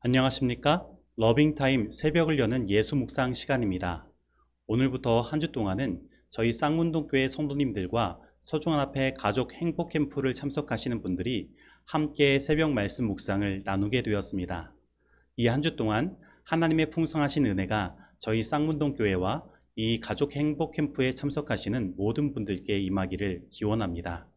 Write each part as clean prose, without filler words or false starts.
안녕하십니까? 러빙타임 새벽을 여는 예수 묵상 시간입니다. 오늘부터 한 주 동안은 저희 쌍문동교회 성도님들과 서중한 앞에 가족 행복 캠프를 참석하시는 분들이 함께 새벽 말씀 묵상을 나누게 되었습니다. 이 한 주 동안 하나님의 풍성하신 은혜가 저희 쌍문동교회와 이 가족 행복 캠프에 참석하시는 모든 분들께 임하기를 기원합니다.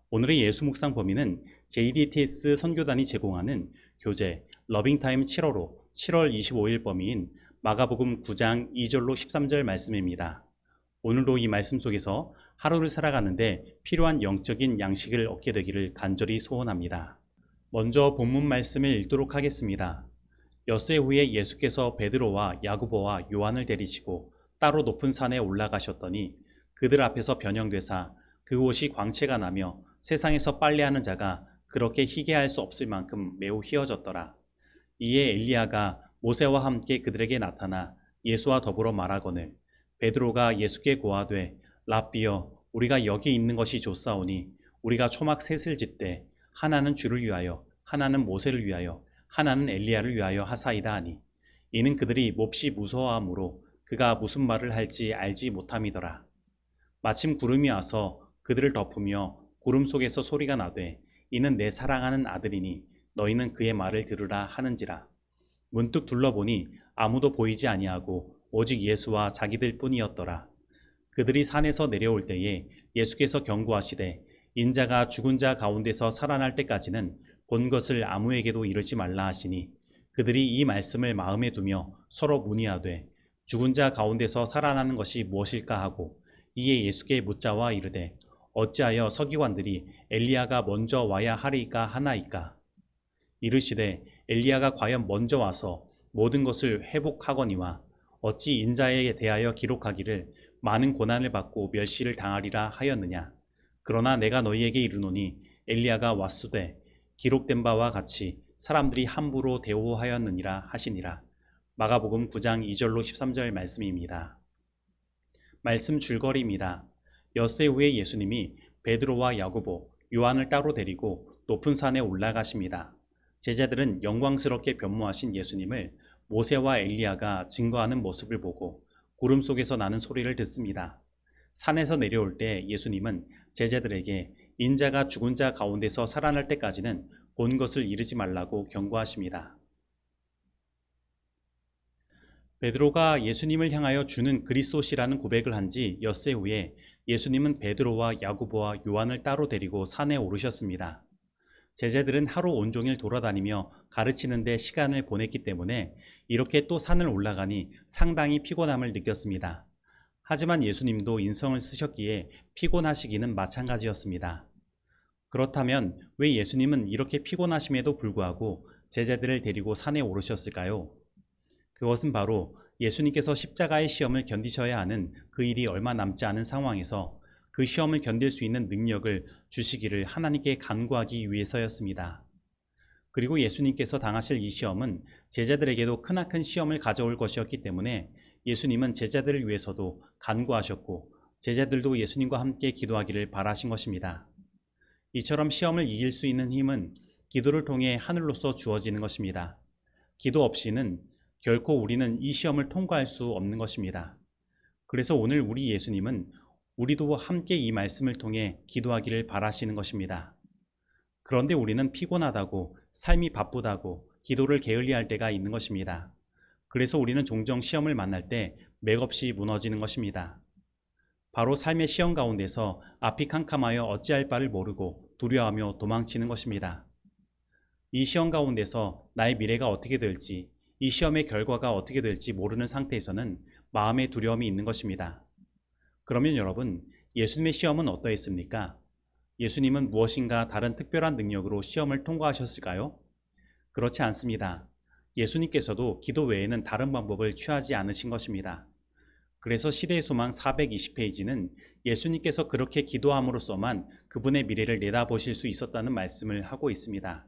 오늘의 예수 묵상 범위는 JDTS 선교단이 제공하는 교재 러빙타임 7호로 7월 25일 범위인 마가복음 9장 2절로 13절 말씀입니다. 오늘도 이 말씀 속에서 하루를 살아가는데 필요한 영적인 양식을 얻게 되기를 간절히 소원합니다. 먼저 본문 말씀을 읽도록 하겠습니다. 엿새 후에 예수께서 베드로와 야고보와 요한을 데리시고 따로 높은 산에 올라가셨더니 그들 앞에서 변형되사 그 옷이 광채가 나며 세상에서 빨래하는 자가 그렇게 희게 할 수 없을 만큼 매우 희어졌더라. 이에 엘리야가 모세와 함께 그들에게 나타나 예수와 더불어 말하거늘 베드로가 예수께 고하되 랍비여 우리가 여기 있는 것이 좋사오니 우리가 초막 셋을 짓되 하나는 주를 위하여 하나는 모세를 위하여 하나는 엘리야를 위하여 하사이다 하니 이는 그들이 몹시 무서워하므로 그가 무슨 말을 할지 알지 못함이더라. 마침 구름이 와서 그들을 덮으며 구름 속에서 소리가 나되 이는 내 사랑하는 아들이니 너희는 그의 말을 들으라 하는지라. 문득 둘러보니 아무도 보이지 아니하고 오직 예수와 자기들 뿐이었더라. 그들이 산에서 내려올 때에 예수께서 경고하시되 인자가 죽은 자 가운데서 살아날 때까지는 본 것을 아무에게도 이르지 말라 하시니 그들이 이 말씀을 마음에 두며 서로 문의하되 죽은 자 가운데서 살아나는 것이 무엇일까 하고 이에 예수께 묻자와 이르되 어찌하여 서기관들이 엘리야가 먼저 와야 하리이까 하나이까. 이르시되 엘리야가 과연 먼저 와서 모든 것을 회복하거니와 어찌 인자에 대하여 기록하기를 많은 고난을 받고 멸시를 당하리라 하였느냐. 그러나 내가 너희에게 이르노니 엘리야가 왔으되 기록된 바와 같이 사람들이 함부로 대우하였느니라 하시니라. 마가복음 9장 2절로 13절 말씀입니다. 말씀 줄거리입니다. 엿새 후에 예수님이 베드로와 야고보, 요한을 따로 데리고 높은 산에 올라가십니다. 제자들은 영광스럽게 변모하신 예수님을 모세와 엘리야가 증거하는 모습을 보고 구름 속에서 나는 소리를 듣습니다. 산에서 내려올 때 예수님은 제자들에게 인자가 죽은 자 가운데서 살아날 때까지는 본 것을 이르지 말라고 경고하십니다. 베드로가 예수님을 향하여 주는 그리스도시라는 고백을 한 지 엿새 후에 예수님은 베드로와 야고보와 요한을 따로 데리고 산에 오르셨습니다. 제자들은 하루 온종일 돌아다니며 가르치는 데 시간을 보냈기 때문에 이렇게 또 산을 올라가니 상당히 피곤함을 느꼈습니다. 하지만 예수님도 인성을 쓰셨기에 피곤하시기는 마찬가지였습니다. 그렇다면 왜 예수님은 이렇게 피곤하심에도 불구하고 제자들을 데리고 산에 오르셨을까요? 그것은 바로 예수님께서 십자가의 시험을 견디셔야 하는 그 일이 얼마 남지 않은 상황에서 그 시험을 견딜 수 있는 능력을 주시기를 하나님께 간구하기 위해서였습니다. 그리고 예수님께서 당하실 이 시험은 제자들에게도 크나큰 시험을 가져올 것이었기 때문에 예수님은 제자들을 위해서도 간구하셨고 제자들도 예수님과 함께 기도하기를 바라신 것입니다. 이처럼 시험을 이길 수 있는 힘은 기도를 통해 하늘로서 주어지는 것입니다. 기도 없이는 결코 우리는 이 시험을 통과할 수 없는 것입니다. 그래서 오늘 우리 예수님은 우리도 함께 이 말씀을 통해 기도하기를 바라시는 것입니다. 그런데 우리는 피곤하다고, 삶이 바쁘다고 기도를 게을리할 때가 있는 것입니다. 그래서 우리는 종종 시험을 만날 때 맥없이 무너지는 것입니다. 바로 삶의 시험 가운데서 앞이 캄캄하여 어찌할 바를 모르고 두려워하며 도망치는 것입니다. 이 시험 가운데서 나의 미래가 어떻게 될지, 이 시험의 결과가 어떻게 될지 모르는 상태에서는 마음의 두려움이 있는 것입니다. 그러면 여러분, 예수님의 시험은 어떠했습니까? 예수님은 무엇인가 다른 특별한 능력으로 시험을 통과하셨을까요? 그렇지 않습니다. 예수님께서도 기도 외에는 다른 방법을 취하지 않으신 것입니다. 그래서 시대의 소망 420페이지는 예수님께서 그렇게 기도함으로써만 그분의 미래를 내다보실 수 있었다는 말씀을 하고 있습니다.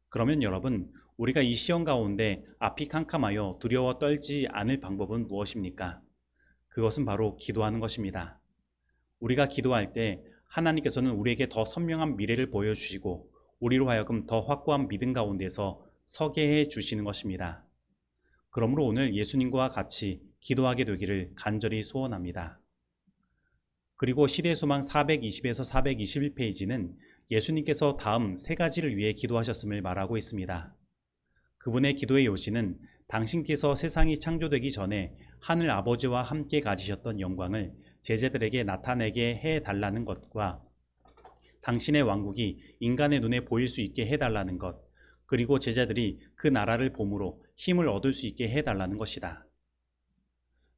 그러면 여러분, 우리가 이 시험 가운데 앞이 캄캄하여 두려워 떨지 않을 방법은 무엇입니까? 그것은 바로 기도하는 것입니다. 우리가 기도할 때 하나님께서는 우리에게 더 선명한 미래를 보여주시고 우리로 하여금 더 확고한 믿음 가운데서 서게 해 주시는 것입니다. 그러므로 오늘 예수님과 같이 기도하게 되기를 간절히 소원합니다. 그리고 시대의 소망 420에서 421페이지는 예수님께서 다음 세 가지를 위해 기도하셨음을 말하고 있습니다. 그분의 기도의 요지는 당신께서 세상이 창조되기 전에 하늘 아버지와 함께 가지셨던 영광을 제자들에게 나타내게 해달라는 것과 당신의 왕국이 인간의 눈에 보일 수 있게 해달라는 것, 그리고 제자들이 그 나라를 봄으로 힘을 얻을 수 있게 해달라는 것이다.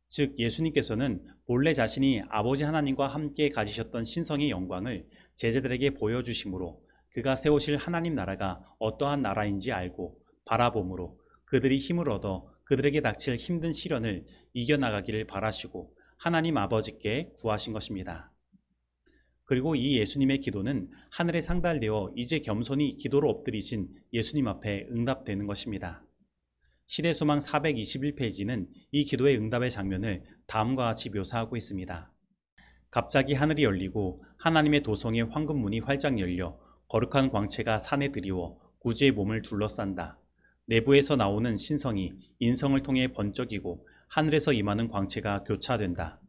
즉 예수님께서는 본래 자신이 아버지 하나님과 함께 가지셨던 신성의 영광을 제자들에게 보여주심으로 그가 세우실 하나님 나라가 어떠한 나라인지 알고 바라봄으로 그들이 힘을 얻어 그들에게 닥칠 힘든 시련을 이겨나가기를 바라시고 하나님 아버지께 구하신 것입니다. 그리고 이 예수님의 기도는 하늘에 상달되어 이제 겸손히 기도로 엎드리신 예수님 앞에 응답되는 것입니다. 시대소망 421페이지는 이 기도의 응답의 장면을 다음과 같이 묘사하고 있습니다. 갑자기 하늘이 열리고 하나님의 도성의 황금문이 활짝 열려 거룩한 광채가 산에 드리워 구주의 몸을 둘러싼다. 내부에서 나오는 신성이 인성을 통해 번쩍이고 하늘에서 임하는 광채가 교차된다.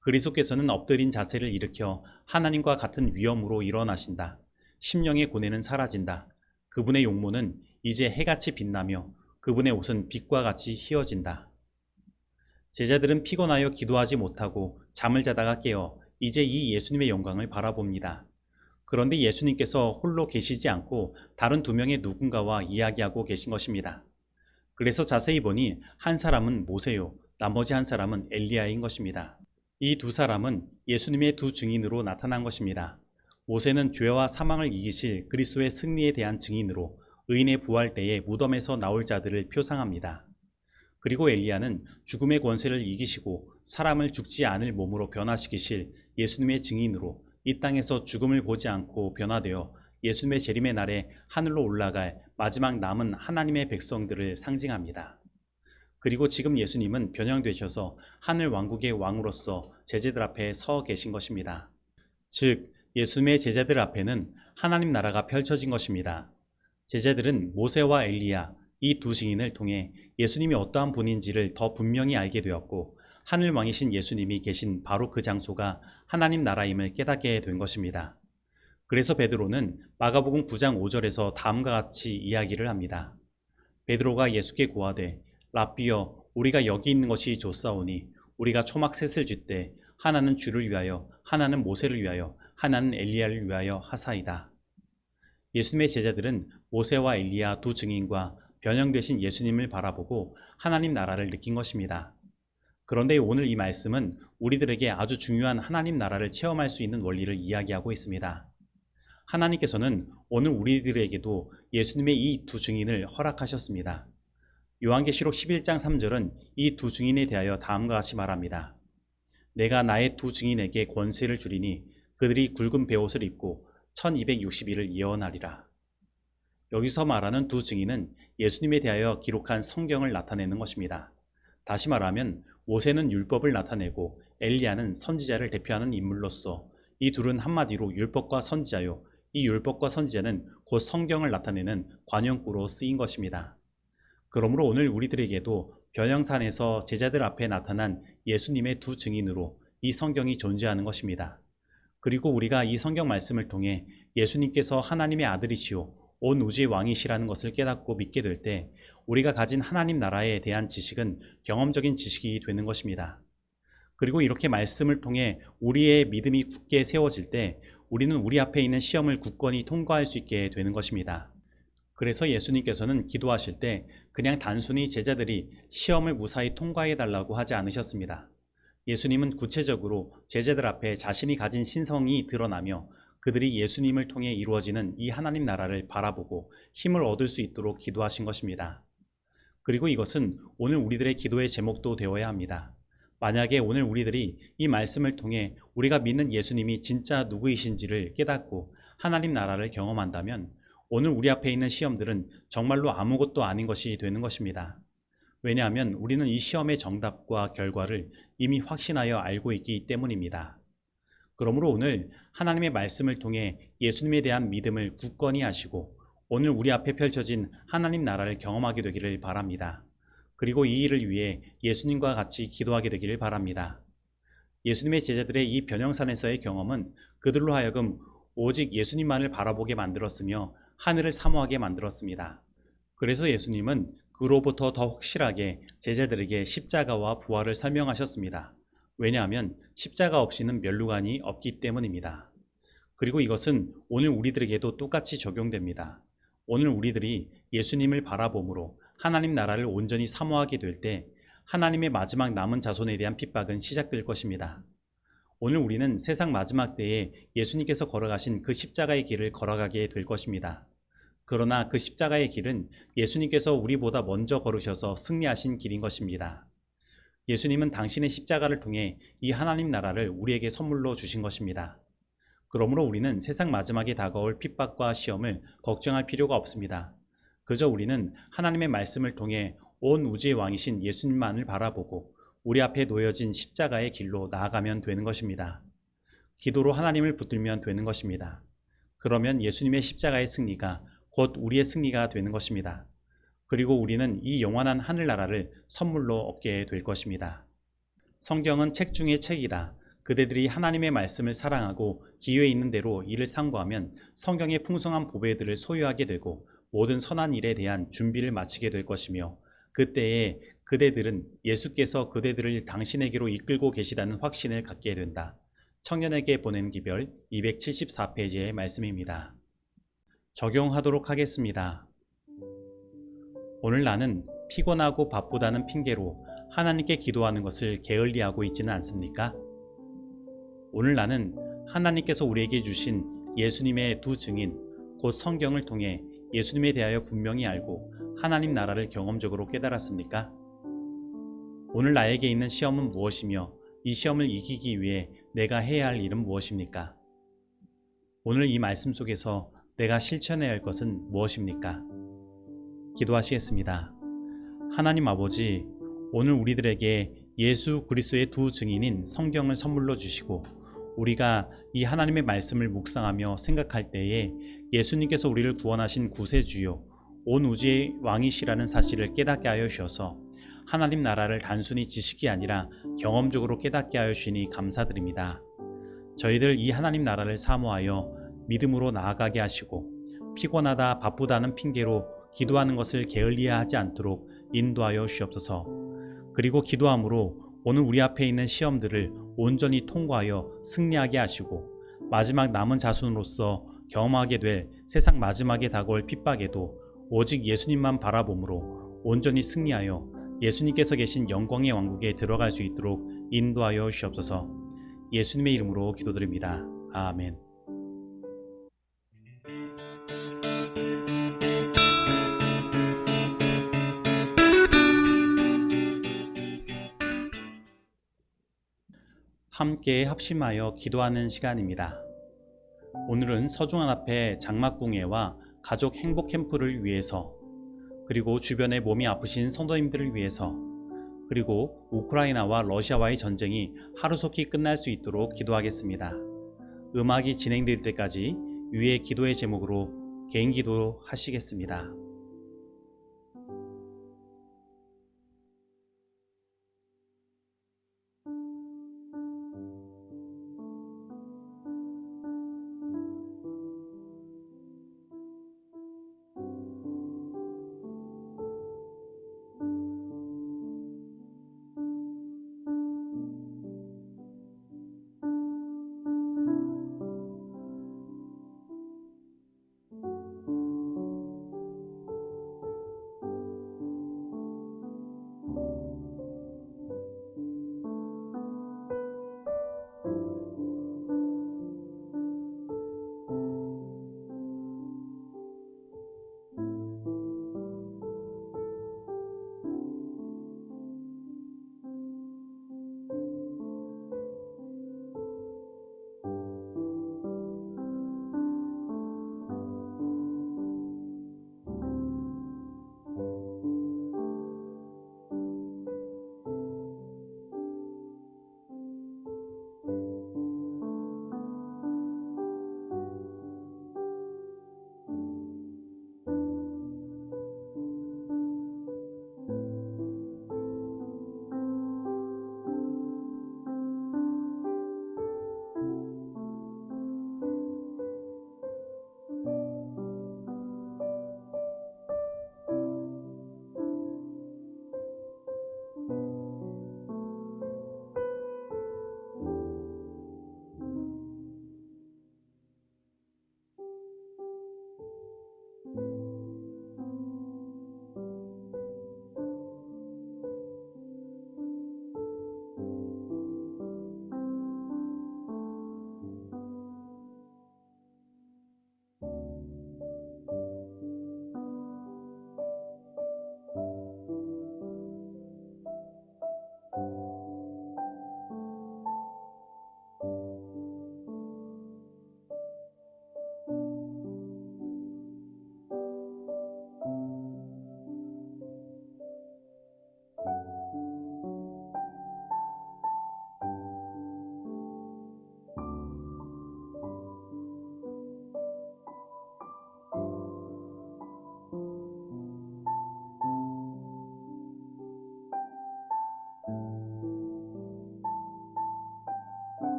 그리스도께서는 엎드린 자세를 일으켜 하나님과 같은 위엄으로 일어나신다. 심령의 고뇌는 사라진다. 그분의 용모는 이제 해같이 빛나며 그분의 옷은 빛과 같이 휘어진다. 제자들은 피곤하여 기도하지 못하고 잠을 자다가 깨어 이제 이 예수님의 영광을 바라봅니다. 그런데 예수님께서 홀로 계시지 않고 다른 두 명의 누군가와 이야기하고 계신 것입니다. 그래서 자세히 보니 한 사람은 모세요, 나머지 한 사람은 엘리야인 것입니다. 이 두 사람은 예수님의 두 증인으로 나타난 것입니다. 모세는 죄와 사망을 이기실 그리스도의 승리에 대한 증인으로 의인의 부활 때에 무덤에서 나올 자들을 표상합니다. 그리고 엘리야는 죽음의 권세를 이기시고 사람을 죽지 않을 몸으로 변화시키실 예수님의 증인으로 이 땅에서 죽음을 보지 않고 변화되어 예수님의 재림의 날에 하늘로 올라갈 마지막 남은 하나님의 백성들을 상징합니다. 그리고 지금 예수님은 변형되셔서 하늘 왕국의 왕으로서 제자들 앞에 서 계신 것입니다. 즉 예수님의 제자들 앞에는 하나님 나라가 펼쳐진 것입니다. 제자들은 모세와 엘리야 이 두 증인을 통해 예수님이 어떠한 분인지를 더 분명히 알게 되었고 하늘 왕이신 예수님이 계신 바로 그 장소가 하나님 나라임을 깨닫게 된 것입니다. 그래서 베드로는 마가복음 9장 5절에서 다음과 같이 이야기를 합니다. 베드로가 예수께 고하되 랍비여 우리가 여기 있는 것이 좋사오니 우리가 초막 셋을 쥐때 하나는 주를 위하여 하나는 모세를 위하여 하나는 엘리야를 위하여 하사이다. 예수님의 제자들은 모세와 엘리야 두 증인과 변형되신 예수님을 바라보고 하나님 나라를 느낀 것입니다. 그런데 오늘 이 말씀은 우리들에게 아주 중요한 하나님 나라를 체험할 수 있는 원리를 이야기하고 있습니다. 하나님께서는 오늘 우리들에게도 예수님의 이 두 증인을 허락하셨습니다. 요한계시록 11장 3절은 이 두 증인에 대하여 다음과 같이 말합니다. 내가 나의 두 증인에게 권세를 주리니 그들이 굵은 베옷을 입고 1260일을 예언하리라. 여기서 말하는 두 증인은 예수님에 대하여 기록한 성경을 나타내는 것입니다. 다시 말하면 모세는 율법을 나타내고 엘리야는 선지자를 대표하는 인물로서 이 둘은 한마디로 율법과 선지자요, 이 율법과 선지자는 곧 성경을 나타내는 관용구로 쓰인 것입니다. 그러므로 오늘 우리들에게도 변형산에서 제자들 앞에 나타난 예수님의 두 증인으로 이 성경이 존재하는 것입니다. 그리고 우리가 이 성경 말씀을 통해 예수님께서 하나님의 아들이시오 온 우주의 왕이시라는 것을 깨닫고 믿게 될 때 우리가 가진 하나님 나라에 대한 지식은 경험적인 지식이 되는 것입니다. 그리고 이렇게 말씀을 통해 우리의 믿음이 굳게 세워질 때 우리는 우리 앞에 있는 시험을 굳건히 통과할 수 있게 되는 것입니다. 그래서 예수님께서는 기도하실 때 그냥 단순히 제자들이 시험을 무사히 통과해 달라고 하지 않으셨습니다. 예수님은 구체적으로 제자들 앞에 자신이 가진 신성이 드러나며 그들이 예수님을 통해 이루어지는 이 하나님 나라를 바라보고 힘을 얻을 수 있도록 기도하신 것입니다. 그리고 이것은 오늘 우리들의 기도의 제목도 되어야 합니다. 만약에 오늘 우리들이 이 말씀을 통해 우리가 믿는 예수님이 진짜 누구이신지를 깨닫고 하나님 나라를 경험한다면 오늘 우리 앞에 있는 시험들은 정말로 아무것도 아닌 것이 되는 것입니다. 왜냐하면 우리는 이 시험의 정답과 결과를 이미 확신하여 알고 있기 때문입니다. 그러므로 오늘 하나님의 말씀을 통해 예수님에 대한 믿음을 굳건히 하시고 오늘 우리 앞에 펼쳐진 하나님 나라를 경험하게 되기를 바랍니다. 그리고 이 일을 위해 예수님과 같이 기도하게 되기를 바랍니다. 예수님의 제자들의 이 변형산에서의 경험은 그들로 하여금 오직 예수님만을 바라보게 만들었으며 하늘을 사모하게 만들었습니다. 그래서 예수님은 그로부터 더 확실하게 제자들에게 십자가와 부활을 설명하셨습니다. 왜냐하면 십자가 없이는 면류관이 없기 때문입니다. 그리고 이것은 오늘 우리들에게도 똑같이 적용됩니다. 오늘 우리들이 예수님을 바라봄으로 하나님 나라를 온전히 사모하게 될 때 하나님의 마지막 남은 자손에 대한 핍박은 시작될 것입니다. 오늘 우리는 세상 마지막 때에 예수님께서 걸어가신 그 십자가의 길을 걸어가게 될 것입니다. 그러나 그 십자가의 길은 예수님께서 우리보다 먼저 걸으셔서 승리하신 길인 것입니다. 예수님은 당신의 십자가를 통해 이 하나님 나라를 우리에게 선물로 주신 것입니다. 그러므로 우리는 세상 마지막에 다가올 핍박과 시험을 걱정할 필요가 없습니다. 그저 우리는 하나님의 말씀을 통해 온 우주의 왕이신 예수님만을 바라보고 우리 앞에 놓여진 십자가의 길로 나아가면 되는 것입니다. 기도로 하나님을 붙들면 되는 것입니다. 그러면 예수님의 십자가의 승리가 곧 우리의 승리가 되는 것입니다. 그리고 우리는 이 영원한 하늘나라를 선물로 얻게 될 것입니다. 성경은 책 중의 책이다. 그대들이 하나님의 말씀을 사랑하고 기회 있는 대로 이를 상고하면 성경의 풍성한 보배들을 소유하게 되고 모든 선한 일에 대한 준비를 마치게 될 것이며 그때에 그대들은 예수께서 그대들을 당신에게로 이끌고 계시다는 확신을 갖게 된다. 청년에게 보낸 기별 274페이지의 말씀입니다. 적용하도록 하겠습니다. 오늘 나는 피곤하고 바쁘다는 핑계로 하나님께 기도하는 것을 게을리하고 있지는 않습니까? 오늘 나는 하나님께서 우리에게 주신 예수님의 두 증인, 곧 성경을 통해 예수님에 대하여 분명히 알고 하나님 나라를 경험적으로 깨달았습니까? 오늘 나에게 있는 시험은 무엇이며 이 시험을 이기기 위해 내가 해야 할 일은 무엇입니까? 오늘 이 말씀 속에서 내가 실천해야 할 것은 무엇입니까? 기도하시겠습니다. 하나님 아버지, 오늘 우리들에게 예수 그리스도의 두 증인인 성경을 선물로 주시고 우리가 이 하나님의 말씀을 묵상하며 생각할 때에 예수님께서 우리를 구원하신 구세주요 온 우주의 왕이시라는 사실을 깨닫게 하여 주셔서 하나님 나라를 단순히 지식이 아니라 경험적으로 깨닫게 하여 주시니 감사드립니다. 저희들 이 하나님 나라를 사모하여 믿음으로 나아가게 하시고 피곤하다 바쁘다는 핑계로 기도하는 것을 게을리하지 않도록 인도하여 주시옵소서. 그리고 기도함으로 오늘 우리 앞에 있는 시험들을 온전히 통과하여 승리하게 하시고 마지막 남은 자손으로서 경험하게 될 세상 마지막에 다가올 핍박에도 오직 예수님만 바라봄으로 온전히 승리하여 예수님께서 계신 영광의 왕국에 들어갈 수 있도록 인도하여 주시옵소서. 예수님의 이름으로 기도드립니다. 아멘. 함께 합심하여 기도하는 시간입니다. 오늘은 서중환 앞에 장막궁예와 가족 행복 캠프를 위해서, 그리고 주변에 몸이 아프신 성도님들을 위해서, 그리고 우크라이나와 러시아와의 전쟁이 하루속히 끝날 수 있도록 기도하겠습니다. 음악이 진행될 때까지 위의 기도의 제목으로 개인 기도 하시겠습니다.